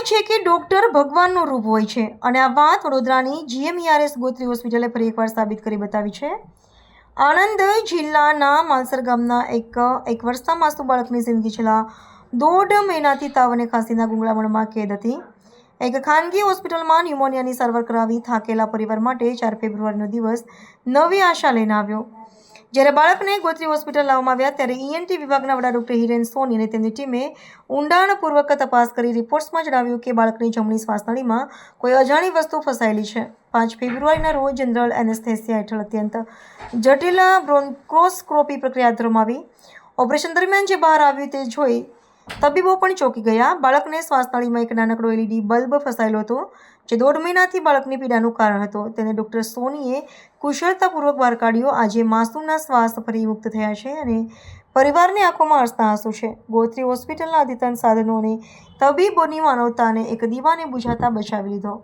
કહેવાય છે કે ડૉક્ટર ભગવાનનું રૂપ હોય છે અને આ વાત વડોદરાની GMERS ગોત્રી હોસ્પિટલે ફરી એકવાર સાબિત કરી બતાવી છે। આણંદ જિલ્લાના માલસર ગામના એક વર્ષના માસૂમ બાળકની જિંદગી છેલ્લા 1.5 મહિનાથી તાવ અને ખાંસીના ગૂંગળામણમાં કેદ હતી। એક ખાનગી હોસ્પિટલમાં ન્યુમોનિયાની સારવાર કરાવી થાકેલા પરિવાર માટે 4 ફેબ્રુઆરીનો દિવસ નવી આશા લઈને આવ્યો। જ્યારે બાળકને ગોત્રી હોસ્પિટલ લાવવામાં આવ્યા ત્યારે ENT વિભાગના વડા ડૉક્ટર હિરેન સોની અને તેમની ટીમે ઊંડાણપૂર્વક તપાસ કરી રિપોર્ટ્સમાં જણાવ્યું કે બાળકની જમણી શ્વાસનળીમાં કોઈ અજાણી વસ્તુ ફસાયેલી છે। 5 ફેબ્રુઆરીના રોજ જનરલ એનેસ્થેસિયા હેઠળ અત્યંત જટિલ બ્રોન્કોસ્કોપી પ્રક્રિયા હાથ ધરવામાં આવી। ઓપરેશન દરમિયાન જે બહાર આવ્યું તે જોઈ તબીબો પણ ચોંકી ગયા। બાળકને શ્વાસનળીમાં એક નાનકડો LED બલ્બ ફસાયેલો હતો જે 1.5 મહિનાથી બાળકની પીડાનું કારણ હતો। તેને ડૉક્ટર સોનીએ કુશળતાપૂર્વક બહાર કાઢ્યો। આજે માસૂમના શ્વાસ ફરી મુક્ત થયા છે અને પરિવારની આંખોમાં હસતા આંસુ છે। ગોત્રી હોસ્પિટલના અદ્યતન સાધનો અને તબીબોની માનવતાને એક દીવાને બુઝાતા બચાવી લીધો।